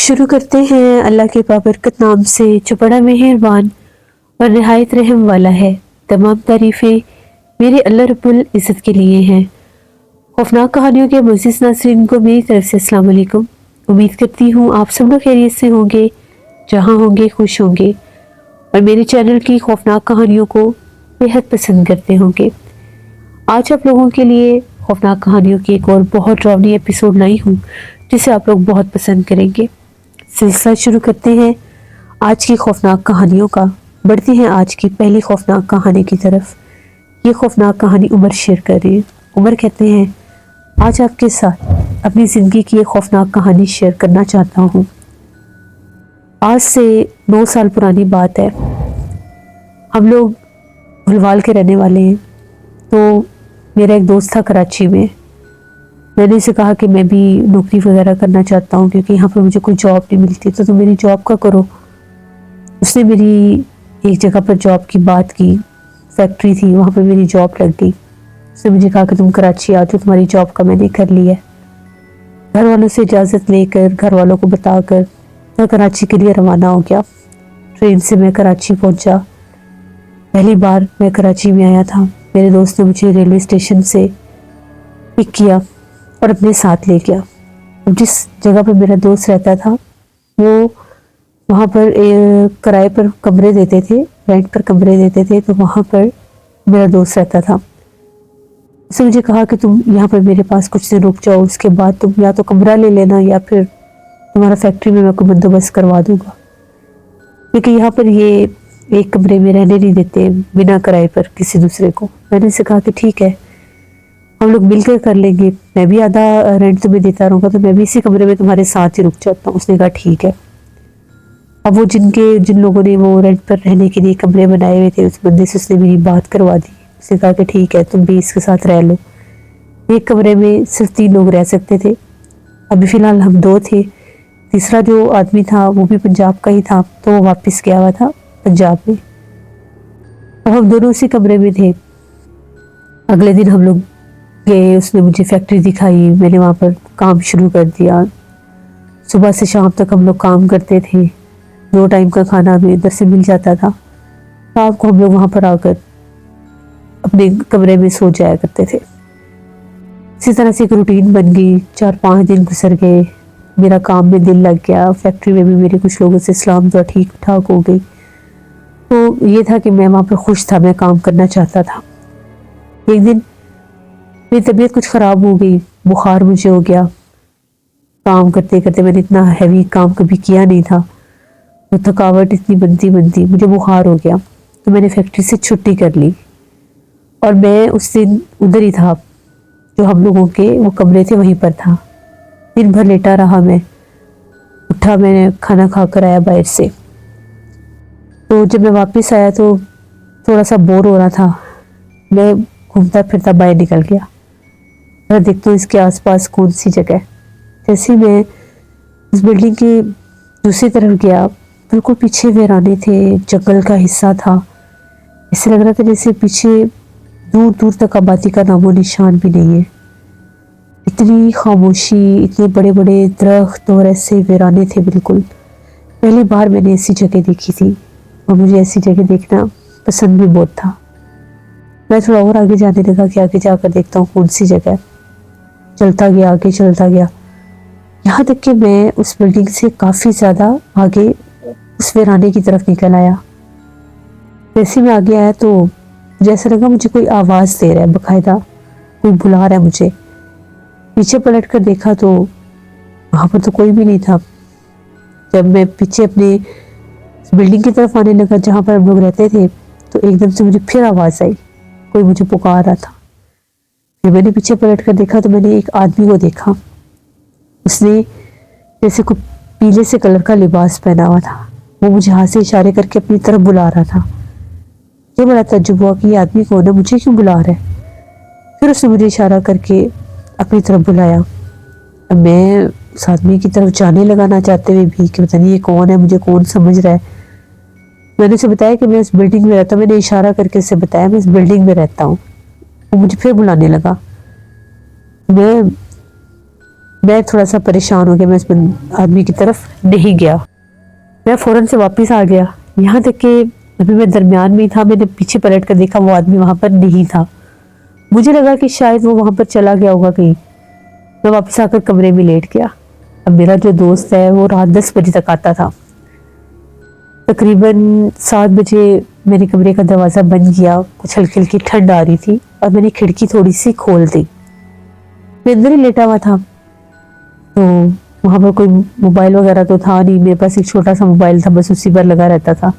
شروع کرتے ہیں اللہ کے بابرکت نام سے جو بڑا مہربان اور نہایت رحم والا ہے۔ تمام تعریفیں میرے اللہ رب العزت کے لیے ہیں۔ خوفناک کہانیوں کے معزز ناظرین کو میری طرف سے السلام علیکم۔ امید کرتی ہوں آپ سب لوگ خیریت سے ہوں گے، جہاں ہوں گے خوش ہوں گے، اور میرے چینل کی خوفناک کہانیوں کو بےحد پسند کرتے ہوں گے۔ آج آپ لوگوں کے لیے خوفناک کہانیوں کی ایک اور بہت ڈراؤنی ایپیسوڈ لائی ہوں جسے آپ لوگ بہت پسند کریں گے۔ سلسلہ شروع کرتے ہیں آج کی خوفناک کہانیوں کا۔ بڑھتی ہیں آج کی پہلی خوفناک کہانی کی طرف۔ یہ خوفناک کہانی عمر شیئر کر رہی ہے۔ عمر کہتے ہیں آج آپ کے ساتھ اپنی زندگی کی ایک خوفناک کہانی شیئر کرنا چاہتا ہوں۔ آج سے 9 سال پرانی بات ہے۔ ہم لوگ بھلوال کے رہنے والے ہیں، تو میرا ایک دوست تھا کراچی میں نے اسے کہا کہ میں بھی نوکری وغیرہ کرنا چاہتا ہوں کیونکہ یہاں پہ مجھے کوئی جاب نہیں ملتی، تو میری جاب کا کرو۔ اس نے میری ایک جگہ پر جاب کی بات کی، فیکٹری تھی، وہاں پہ میری جاب لگ گئی۔ اس نے مجھے کہا کہ تم کراچی آ جاؤ، تمہاری جاب کا میں نے کر لیا ہے۔ گھر والوں سے اجازت لے کر، گھر والوں کو بتا کر میں کراچی کے لیے روانہ ہو گیا۔ ٹرین سے میں کراچی پہنچا۔ پہلی بار میں کراچی میں آیا تھا۔ میرے دوست نے مجھے ریلوے اسٹیشن سے پک کیا اور اپنے ساتھ لے گیا۔ جس جگہ پر میرا دوست رہتا تھا وہ وہاں پر کرائے پر کمرے دیتے تھے، رینٹ پر کمرے دیتے تھے، تو وہاں پر میرا دوست رہتا تھا۔ اس نے مجھے کہا کہ تم یہاں پر میرے پاس کچھ دن رک جاؤ، اس کے بعد تم یا تو کمرہ لے لینا یا پھر تمہارا فیکٹری میں کوئی بندوبست کروا دوں گا، کیونکہ یہاں پر یہ ایک کمرے میں رہنے نہیں دیتے بنا کرائے پر کسی دوسرے کو۔ میں نے اسے کہا کہ ٹھیک ہے، ہم لوگ مل کر لیں گے، میں بھی آدھا رینٹ تمہیں دیتا رہوں گا، تو میں بھی اسی کمرے میں تمہارے ساتھ ہی رک جاتا ہوں۔ اس نے کہا ٹھیک ہے۔ اب وہ جن لوگوں نے وہ رینٹ پر رہنے کے لیے کمرے بنائے ہوئے تھے، اس بندے سے اس نے میری بات کروا دی۔ اس نے کہا کہ ٹھیک ہے، تم بھی اس کے ساتھ رہ لو۔ ایک کمرے میں صرف 3 لوگ رہ سکتے تھے۔ ابھی فی الحال ہم 2 تھے۔ تیسرا جو آدمی تھا وہ بھی پنجاب کا ہی تھا، تو وہ واپس گیا ہوا تھا پنجاب میں۔ اب ہم دونوں اسی کمرے میں تھے۔ اگلے دن ہم لوگ گئے، اس نے مجھے فیکٹری دکھائی، میں نے وہاں پر کام شروع کر دیا۔ صبح سے شام تک ہم لوگ کام کرتے تھے، 2 ٹائم کا کھانا ہمیں ادھر سے مل جاتا تھا۔ رات کو ہم لوگ وہاں پر آ کر اپنے کمرے میں سو جایا کرتے تھے۔ اسی طرح سے ایک روٹین بن گئی۔ 4-5 دن گزر گئے، میرا کام میں دل لگ گیا، فیکٹری میں بھی میرے کچھ لوگوں سے اسلام دعا ٹھیک ٹھاک ہو گئی۔ تو یہ تھا کہ میں وہاں پر خوش تھا، میں کام کرنا چاہتا تھا۔ ایک دن میری طبیعت کچھ خراب ہو گئی، بخار مجھے ہو گیا۔ کام کرتے کرتے میں نے اتنا ہیوی کام کبھی کیا نہیں تھا، تو تھکاوٹ اتنی بنتی مجھے بخار ہو گیا، تو میں نے فیکٹری سے چھٹی کر لی۔ اور میں اس دن ادھر ہی تھا، جو ہم لوگوں کے وہ کمرے تھے وہیں پر تھا۔ دن بھر لیٹا رہا، میں اٹھا، میں نے کھانا کھا کر آیا باہر سے۔ تو جب میں واپس آیا تو تھوڑا سا بور ہو رہا تھا، میں گھومتا پھرتا باہر نکل گیا، میں دیکھتا ہوں اس کے آس پاس کون سی جگہ ہے۔ جیسے میں اس بلڈنگ کی دوسری طرف گیا، بالکل پیچھے ویرانے تھے، جنگل کا حصہ تھا۔ ایسے لگ رہا تھا جیسے پیچھے دور دور تک آبادی کا نام و نشان بھی نہیں ہے۔ اتنی خاموشی، اتنے بڑے بڑے درخت اور ایسے ویرانے تھے بالکل۔ پہلی بار میں نے ایسی جگہ دیکھی تھی، اور مجھے ایسی جگہ دیکھنا پسند بھی بہت تھا۔ میں تھوڑا اور آگے جانے لگا کہ آگے جا کر دیکھتا ہوں کون سی جگہ ہے۔ چلتا گیا، آگے چلتا گیا، یہاں تک کہ میں اس بلڈنگ سے کافی زیادہ آگے اس ویرانے کی طرف نکل آیا۔ جیسے میں آگے آیا تو جیسا لگا مجھے کوئی آواز دے رہا ہے، باقاعدہ کوئی بلا رہا ہے مجھے۔ پیچھے پلٹ کر دیکھا تو وہاں پر تو کوئی بھی نہیں تھا۔ جب میں پیچھے اپنے بلڈنگ کی طرف آنے لگا جہاں پر ہم لوگ رہتے تھے، تو ایک دم سے مجھے پھر آواز آئی، کوئی مجھے پکار رہا تھا۔ پھر میں نے پیچھے پلٹ کر دیکھا تو میں نے ایک آدمی کو دیکھا، اس نے جیسے کوئی پیلے سے کلر کا لباس پہنا ہوا تھا، وہ مجھے ہاتھ سے اشارے کر کے اپنی طرف بلا رہا تھا۔ یہ بڑا تعجب ہوا کہ یہ آدمی کون ہے، مجھے کیوں بلا رہا ہے۔ پھر اس نے مجھے اشارہ کر کے اپنی طرف بلایا۔ اب میں اس آدمی کی طرف جانے لگانا چاہتے ہوئے بھی کہ پتہ نہیں یہ کون ہے، مجھے کون سمجھ رہا ہے۔ میں نے اسے بتایا کہ میں اس بلڈنگ میں رہتا ہوں، میں نے اشارہ کر کے اسے بتایا میں اس بلڈنگ میں رہتا ہوں۔ وہ مجھے پھر بلانے لگا۔ میں میں تھوڑا سا پریشان ہو گیا، میں اس آدمی کی طرف نہیں گیا، میں فوراً سے واپس آ گیا، یہاں تک کہ ابھی میں درمیان میں ہی تھا، میں نے پیچھے پلٹ کر دیکھا وہ آدمی وہاں پر نہیں تھا، مجھے لگا کہ شاید وہ وہاں پر چلا گیا ہوگا کہیں، میں واپس آ کر کمرے میں لیٹ گیا۔ اب میرا جو دوست ہے وہ رات 10 بجے تک آتا تھا، تقریباً 7 بجے میں نے کمرے کا دروازہ بند کیا، کچھ ہلکی ہلکی ٹھنڈ آ رہی تھی اور میں نے کھڑکی تھوڑی سی کھول دی، میں اندر ہی لیٹا ہوا تھا، تو وہاں پر کوئی موبائل وغیرہ تو تھا نہیں، میرے پاس ایک چھوٹا سا موبائل تھا، بس اسی پر لگا رہتا تھا۔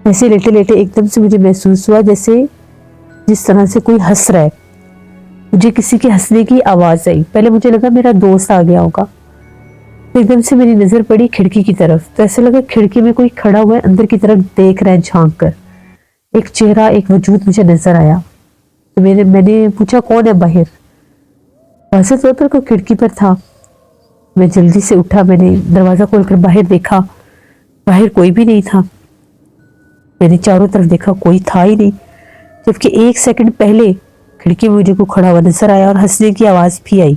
ایسے لیٹے لیٹے ایک دم سے مجھے محسوس ہوا جیسے جس طرح سے کوئی ہنس رہا ہے، مجھے کسی کے ہنسنے کی آواز آئی، پہلے مجھے لگا میرا دوست آ گیا ہوگا، ایک دم سے میری نظر پڑی کھڑکی کی طرف، تو ایسے لگا کھڑکی میں کوئی کھڑا ہوا ہے، اندر کی طرف دیکھ رہا ہے جھانک کر، ایک چہرہ ایک وجود مجھے نظر آیا، تو میں نے پوچھا کون ہے باہر؟ واضح طور پر کوئی کھڑکی پر تھا، میں جلدی سے اٹھا، میں نے دروازہ کھول کر باہر دیکھا، باہر کوئی بھی نہیں تھا، میں نے چاروں طرف دیکھا کوئی تھا ہی نہیں، جبکہ 1 سیکنڈ پہلے کھڑکی میں مجھے کوئی کھڑا ہوا نظر آیا اور ہنسنے کی آواز بھی آئی۔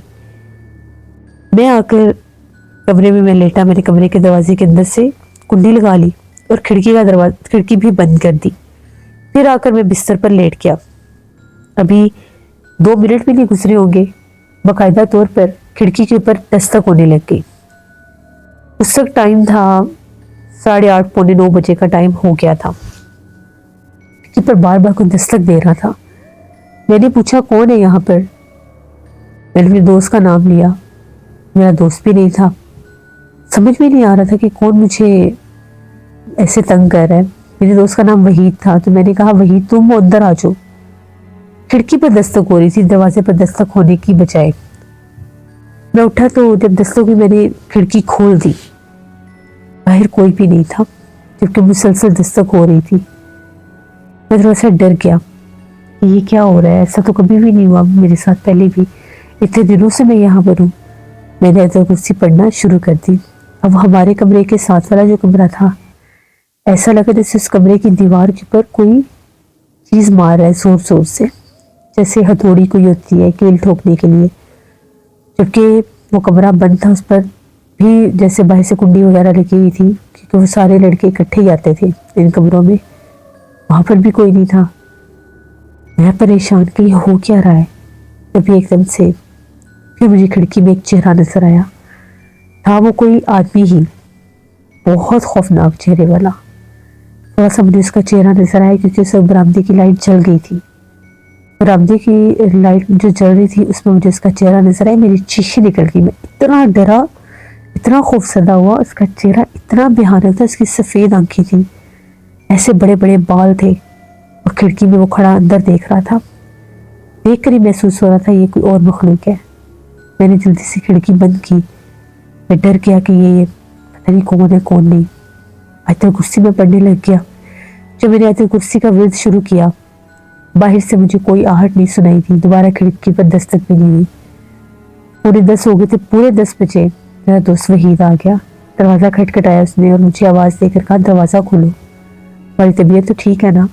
میں آ کر کمرے میں لیٹا، میں نے کمرے کے دروازے کے اندر سے کنڈی لگا لی اور کھڑکی بھی بند کر دی، پھر آ کر میں بستر پر لیٹ گیا۔ ابھی 2 منٹ بھی نہیں گزرے ہوں گے، باقاعدہ طور پر کھڑکی کے اوپر دستک ہونے لگ گئی۔ اس وقت ٹائم تھا 8:30 پونے 9 بجے کا ٹائم ہو گیا تھا، کھڑکی پر بار بار کوئی دستک دے رہا تھا۔ میں نے پوچھا کون ہے یہاں پر؟ میں نے اپنے دوست کا نام لیا، میرا دوست بھی نہیں تھا، سمجھ میں نہیں آ رہا تھا کہ کون مجھے ایسے تنگ کر رہا ہے۔ میرے دوست کا نام وحید تھا، تو میں نے کہا وحید تم اندر آ جاؤ۔ کھڑکی پر دستک ہو رہی تھی، دروازے پر دستک ہونے کی بجائے۔ میں اٹھا تو جب دستک ہوئی میں نے کھڑکی کھول دی، باہر کوئی بھی نہیں تھا، جبکہ مسلسل دستک ہو رہی تھی۔ میں تھوڑا سا ڈر گیا، یہ کیا ہو رہا ہے، ایسا تو کبھی بھی نہیں ہوا میرے ساتھ پہلے بھی، اتنے دنوں سے میں یہاں پر ہوں۔ میں نے آیت کرسی پڑھنا شروع کر دی۔ اب ہمارے کمرے کے ساتھ والا جو کمرہ تھا، ایسا لگا جیسے اس کمرے کی دیوار کے اوپر کوئی چیز مار رہا ہے زور زور سے، جیسے ہتھوڑی کوئی ہوتی ہے کیل ٹھوکنے کے لیے، جبکہ وہ کمرہ بند تھا، اس پر بھی جیسے باہر سے کنڈی وغیرہ لگی ہوئی تھی، کیونکہ وہ سارے لڑکے اکٹھے ہی آتے تھے ان کمروں میں، وہاں پر بھی کوئی نہیں تھا۔ میں پریشان کہ یہ ہو کیا رہا ہے، تبھی ایک دم سے پھر مجھے کھڑکی میں ایک چہرہ نظر آیا، تھا وہ کوئی آدمی ہی، بہت خوفناک چہرے والا۔ تھوڑا سا مجھے اس کا چہرہ نظر آیا کیونکہ اس وقت برآمدے کی لائٹ جل گئی تھی، برآمدے کی لائٹ جو جل رہی تھی اس میں مجھے اس کا چہرہ نظر آیا، میری چیخیں نکل گئی، میں اتنا ڈرا، اتنا خوفزدہ ہوا، اس کا چہرہ اتنا بھیانک تھا، اس کی سفید آنکھیں تھیں، ایسے بڑے بڑے بال تھے، اور کھڑکی میں وہ کھڑا اندر دیکھ رہا تھا، دیکھ کر ہی محسوس ہو رہا تھا یہ کوئی اور مخلوق ہے۔ میں نے جلدی سے کھڑکی بند کی، میں ڈر گیا کہ یہ پتہ نہیں کون ہے کون نہیں۔ آیت الکرسی میں پڑھنے لگ گیا۔ جب میں نے آیت الکرسی کا ورد شروع کیا، باہر سے مجھے کوئی آہٹ نہیں سنائی دی، دوبارہ کھڑکی پر دستک بھی نہیں ہوئی۔ پورے 10 ہو گئے تھے، پورے 10 بجے میرا دوست وحید آ گیا، دروازہ کھٹکھٹایا اس نے اور مجھے آواز دے کر کہا دروازہ کھولو، ہماری طبیعت تو ٹھیک ہے نا؟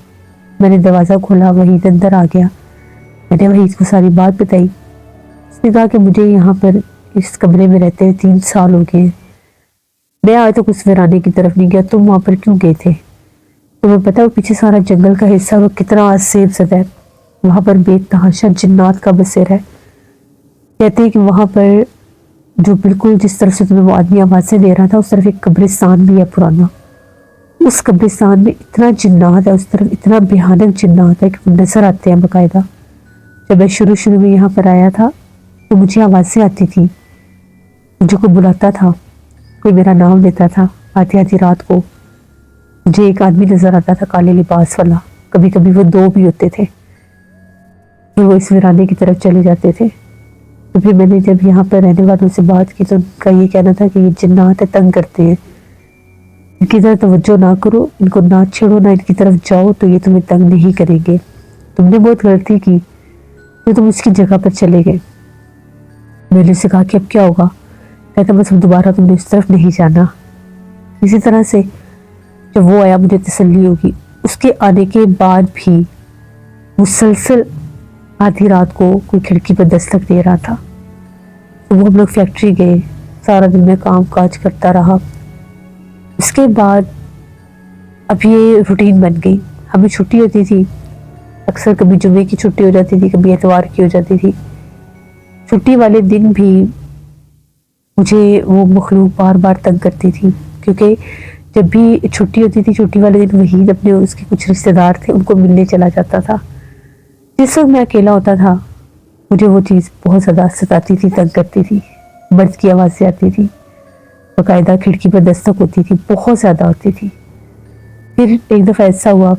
میں نے دروازہ کھولا، وحید اندر آ گیا، میں نے وحید کو ساری بات بتائی۔ اس نے کہا کہ مجھے یہاں پر اس کمرے میں رہتے 3 سال ہو گئے ہیں، میں آج تک اس ویرانے کی طرف نہیں گیا، تم وہاں پر کیوں گئے تھے؟ تمہیں پتا وہ پیچھے سارا جنگل کا حصہ وہ کتنا عذاب زدہ ہے، وہاں پر بے تحاشا جنات کا بسیر ہے، کہتے ہیں کہ وہاں پر جو بالکل جس طرف سے تمہیں وہ آدمی آوازیں دے رہا تھا اس طرف ایک قبرستان بھی ہے پرانا، اس قبرستان میں اتنا جنات ہے، اس طرف اتنا بھیانک جنات ہے کہ وہ نظر آتے ہیں باقاعدہ۔ جب میں شروع میں یہاں پر آیا تھا تو مجھے آوازیں آتی تھی، مجھے کوئی بلاتا تھا، کوئی میرا نام لیتا تھا، آدھی آدھی رات کو مجھے ایک آدمی نظر آتا تھا کالے لباس والا، کبھی کبھی وہ 2 بھی ہوتے تھے، پھر وہ اس ویرانے کی طرف چلے جاتے تھے۔ تو پھر میں نے جب یہاں پر رہنے والوں سے بات کی تو ان کا یہ کہنا تھا کہ یہ جنات تنگ کرتے ہیں، ان کی طرف توجہ نہ کرو، ان کو نہ چھیڑو، نہ ان کی طرف جاؤ تو یہ تمہیں تنگ نہیں کریں گے، تم نے بہت غلطی کی تو تم اس کی جگہ پر چلے گئے۔ میں نے اسے کہا کہ اب کیا ہوگا؟ کہتا بس اب دوبارہ تم نے اس طرف نہیں جانا۔ اسی طرح سے جب وہ آیا مجھے تسلی ہوگی۔ اس کے آنے کے بعد بھی مسلسل آدھی رات کو کوئی کھڑکی پر دستک دے رہا تھا، تو وہ ہم لوگ فیکٹری گئے، سارا دن میں کام کاج کرتا رہا۔ اس کے بعد اب یہ روٹین بن گئی، ہمیں چھٹی ہوتی تھی، اکثر کبھی جمعے کی چھٹی ہو جاتی تھی، کبھی اتوار کی ہو جاتی تھی۔ چھٹی والے دن بھی مجھے وہ مخلوق بار بار تنگ کرتی تھی، کیونکہ جب بھی چھٹی ہوتی تھی چھٹی والے دن وحید اپنے اس کے کچھ رشتہ دار تھے ان کو ملنے چلا جاتا تھا۔ جس وقت میں اکیلا ہوتا تھا مجھے وہ چیز بہت زیادہ ستاتی تھی، تنگ کرتی تھی، مرد کی آوازیں آتی تھی، باقاعدہ کھڑکی پر دستک ہوتی تھی، بہت زیادہ ہوتی تھی۔ پھر ایک دفعہ ایسا ہوا،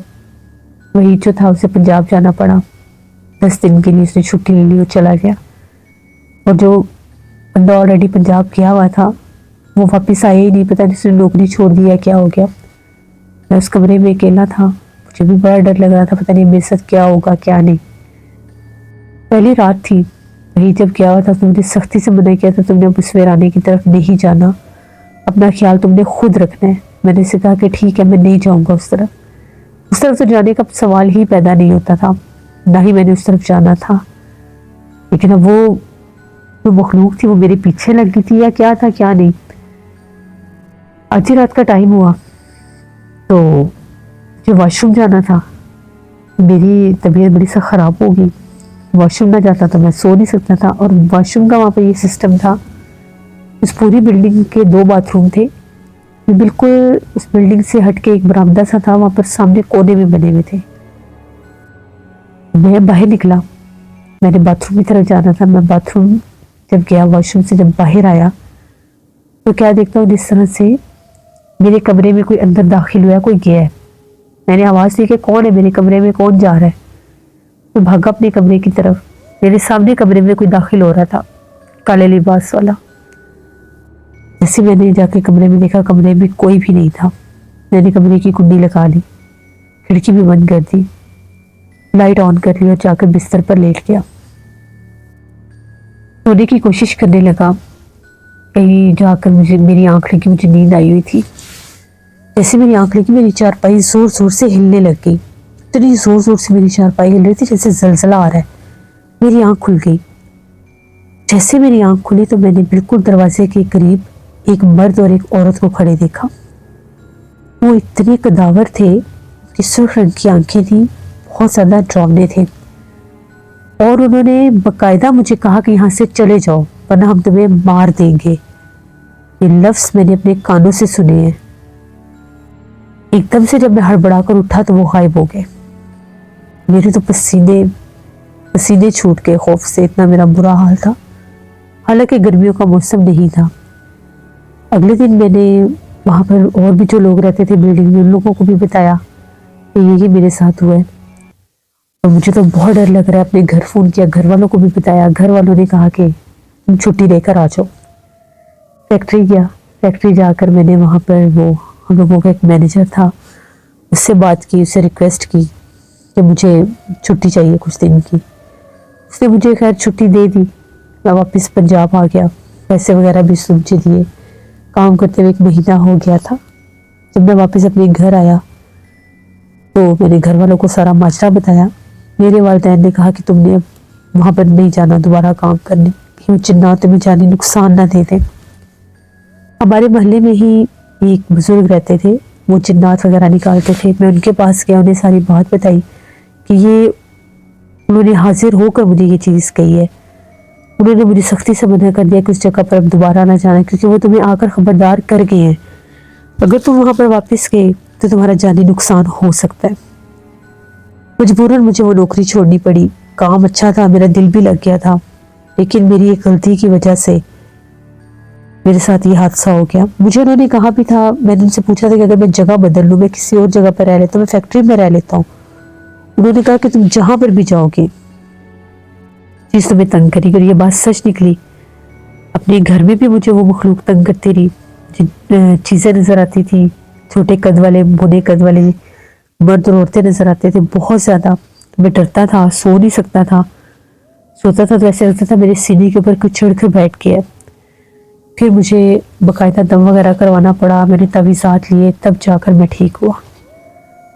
وہی جو تھا اسے پنجاب جانا پڑا، 10 دن کے لیے اس نے چھٹی لے لی اور چلا گیا، اور جو بندہ آلریڈی پنجاب گیا ہوا تھا وہ واپس آیا ہی نہیں، پتہ نہیں اس نے نوکری چھوڑ دیا کیا ہو گیا۔ میں اس کمرے میں اکیلا تھا، مجھے بھی بڑا ڈر لگ رہا تھا، پتہ نہیں میرے ساتھ کیا ہوگا کیا نہیں۔ پہلی رات تھی، وہی جب گیا ہوا تھا تو مجھے سختی سے منع کیا تھا تم نے اب اس ویرانے کی طرف نہیں جانا، اپنا خیال تم نے خود رکھنا ہے۔ میں نے اسے کہا کہ ٹھیک ہے میں نہیں جاؤں گا اس طرف تو جانے کا سوال ہی پیدا نہیں ہوتا تھا، نہ ہی میں نے اس طرف جانا تھا۔ لیکن اب وہ جو مخلوق تھی وہ میرے پیچھے لگ گئی تھی یا کیا تھا کیا نہیں۔ آدھی رات کا ٹائم ہوا تو جو واش روم جانا تھا، میری طبیعت بڑی سخت خراب ہو گئی، واش روم نہ جاتا تو میں سو نہیں سکتا تھا، اور واش روم کا وہاں پہ یہ سسٹم تھا، اس پوری بلڈنگ کے 2 باتھ روم تھے، بالکل اس بلڈنگ سے ہٹ کے ایک برآمدہ سا تھا، وہاں پر سامنے کونے میں بنے ہوئے تھے۔ میں باہر نکلا، میں نے باتھ روم کی طرف جانا تھا، میں باتھ روم جب گیا، واش روم سے جب باہر آیا تو کیا دیکھتا ہوں جس طرح سے میرے کمرے میں کوئی اندر داخل ہوا ہے، کوئی گیا ہے۔ میں نے آواز دی کہ کون ہے میرے کمرے میں، کون جا رہا ہے؟ تو بھاگا اپنے کمرے کی طرف، میرے سامنے کمرے میں کوئی داخل ہو رہا تھا، کالے لباس والا۔ جیسے میں نے جا کے کمرے میں دیکھا، کمرے میں کوئی بھی نہیں تھا، میں نے کمرے کی کنڈی لگا لی، کھڑکی بھی بند کر دی، لائٹ آن کر لی اور جا کر بستر پر لیٹ گیا۔ سونے کی کوشش کرنے لگا، کہیں جا کر میری آنکھ لگی، مجھے نیند آئی ہوئی تھی۔ جیسے میری آنکھ لگی میری چارپائی زور زور سے ہلنے لگ گئی، اتنی زور زور سے میری چارپائی ہل رہی تھی جیسے زلزلہ آ رہا ہے۔ میری آنکھ کھل گئی، جیسے میری آنکھ کھلی تو میں نے بالکل دروازے کے قریب ایک مرد اور ایک عورت کو کھڑے دیکھا۔ وہ اتنے قداور تھے کہ سرخ رنگ کی آنکھیں تھیں، بہت زیادہ ڈراؤنے تھے، اور انہوں نے باقاعدہ مجھے کہا کہ یہاں سے چلے جاؤ ورنہ ہم تمہیں مار دیں گے۔ یہ لفظ میں نے اپنے کانوں سے سنے ہیں۔ ایک دم سے جب میں ہڑبڑا کر اٹھا تو وہ غائب ہو گئے۔ میرے تو پسینے چھوٹ گئے خوف سے، اتنا میرا برا حال تھا، حالانکہ گرمیوں کا موسم نہیں تھا۔ اگلے دن میں نے وہاں پر اور بھی جو لوگ رہتے تھے بلڈنگ میں ان لوگوں کو بھی بتایا کہ یہ میرے ساتھ ہوا ہے، اور مجھے تو بہت ڈر لگ رہا ہے۔ اپنے گھر فون کیا، گھر والوں کو بھی بتایا، گھر والوں نے کہا کہ تم چھٹی لے کر آ جاؤ۔ فیکٹری گیا، فیکٹری جا کر میں نے وہاں پر وہ ہم لوگوں کا ایک مینیجر تھا، اس سے بات کی، اس سے ریکویسٹ کی کہ مجھے چھٹی چاہیے کچھ دن کی۔ اس نے مجھے خیر چھٹی دے دی، میں واپس پنجاب آ گیا، پیسے وغیرہ بھی اس نے مجھے دیے، کام کرتے ہوئے 1 مہینہ ہو گیا تھا۔ جب میں واپس اپنے گھر آیا تو میں نے گھر والوں کو سارا ماجرا بتایا۔ میرے والدین نے کہا کہ تم نے اب وہاں پر نہیں جانا دوبارہ کام کرنے، کیوں جنات تمہیں جانی نقصان نہ دے دیں۔ ہمارے محلے میں ہی ایک بزرگ رہتے تھے، وہ جنات وغیرہ نکالتے تھے، میں ان کے پاس گیا، انہیں ساری بات بتائی کہ انہوں نے حاضر ہو کر مجھے یہ چیز کہی ہے۔ انہوں نے مجھے سختی سے منع کر دیا کہ اس جگہ پر اب دوبارہ نہ جانا، کیونکہ وہ تمہیں آ کر خبردار کر گئے ہیں، اگر تم وہاں پر واپس گئے تو تمہارا جانی نقصان ہو سکتا ہے۔ مجبوراً مجھے وہ نوکری چھوڑنی پڑی، کام اچھا تھا، میرا دل بھی لگ گیا تھا، لیکن میری ایک غلطی کی وجہ سے میرے ساتھ یہ حادثہ ہو گیا۔ مجھے انہوں نے کہا بھی تھا، میں نے ان سے پوچھا تھا کہ اگر میں جگہ بدل لوں، میں کسی اور جگہ پر رہ لیتا ہوں، میں فیکٹری میں رہ لیتا ہوں، انہوں نے کہا کہ تم جہاں پر بھی جاؤ گے چیز تمہیں تنگ کرے گی، اور یہ بات سچ نکلی۔ اپنے گھر میں بھی مجھے وہ مخلوق تنگ کرتی رہی، چیزیں نظر آتی تھی، چھوٹے قد والے بوڑھے قد والے مرد اور عورتیں نظر آتے تھے بہت زیادہ۔ میں ڈرتا تھا، سو نہیں سکتا تھا، سوتا تھا تو ایسے لگتا تھا میرے سینے کے اوپر کچھ چڑھ کر بیٹھ گیا۔ پھر مجھے باقاعدہ دم وغیرہ کروانا پڑا، میں نے تعویذات لیے، تب جا کر میں ٹھیک ہوا۔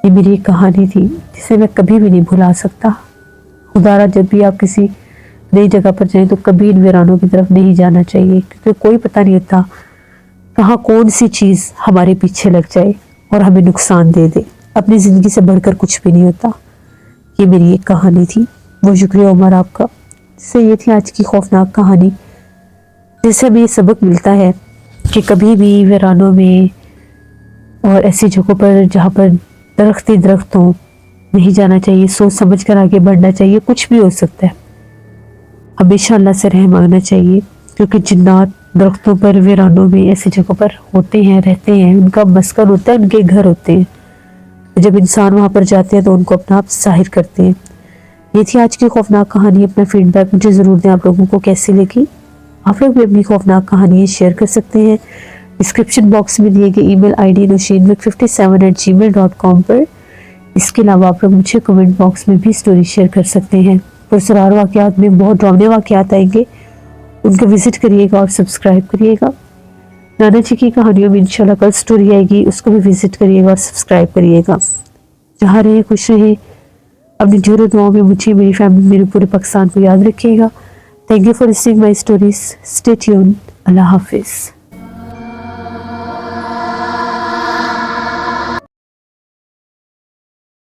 یہ میری ایک کہانی تھی جسے میں کبھی بھی نہیں بھلا سکتا۔ خدا را جب بھی آپ کسی نئی جگہ پر جائیں تو کبھی ان ویرانوں کی طرف نہیں جانا چاہیے، کیونکہ کوئی پتہ نہیں ہوتا کہاں کون سی چیز ہمارے پیچھے لگ جائے اور ہمیں نقصان دے دے۔ اپنی زندگی سے بڑھ کر کچھ بھی نہیں ہوتا۔ یہ میری ایک کہانی تھی، وہ شکریہ عمر آپ کا۔ سے یہ تھی آج کی خوفناک کہانی، جس سے ہمیں یہ سبق ملتا ہے کہ کبھی بھی ویرانوں میں اور ایسی جگہوں پر جہاں پر درخت ہی درخت ہوں نہیں جانا چاہیے، سوچ سمجھ کر آگے بڑھنا چاہیے، کچھ بھی ہو سکتا ہے۔ ہمیشہ اللہ سے رحم مانگنا چاہیے، کیونکہ جنات درختوں پر، ویرانوں میں، ایسی جگہوں پر ہوتے ہیں، رہتے ہیں، ان کا مسکن ہوتا ہے، ان کے گھر ہوتے ہیں۔ جب انسان وہاں پر جاتے ہیں تو ان کو اپنا آپ ظاہر کرتے ہیں۔ یہ تھی آج کی خوفناک کہانی۔ اپنا فیڈ بیک مجھے ضرور دیں، آپ لوگوں کو کیسی لگی۔ آپ لوگ بھی اپنی خوفناک کہانی شیئر کر سکتے ہیں ڈسکرپشن باکس میں دیے گئے ای میل آئی ڈی nushinmik57@gmail.com پر۔ اس کے علاوہ آپ لوگ مجھے کمنٹ باکس میں بھی سٹوری شیئر کر سکتے ہیں۔ پرسرار واقعات میں بہت ڈراؤنے واقعات آئیں گے، ان کو وزٹ کریے گا اور سبسکرائب کریے گا۔ نانا جی کی کہانیوں میں انشاءاللہ کل سٹوری آئے گی، اس کو بھی وزٹ کریے گا اور سبسکرائب کریے گا۔ جہاں رہے خوش رہے، اپنی ڈھیروں دعاؤں میں مجھے، میری فیملی، میرے پورے پاکستان کو یاد رکھیے گا۔ Thank you for listening my stories. Stay tune. اللہ حافظ۔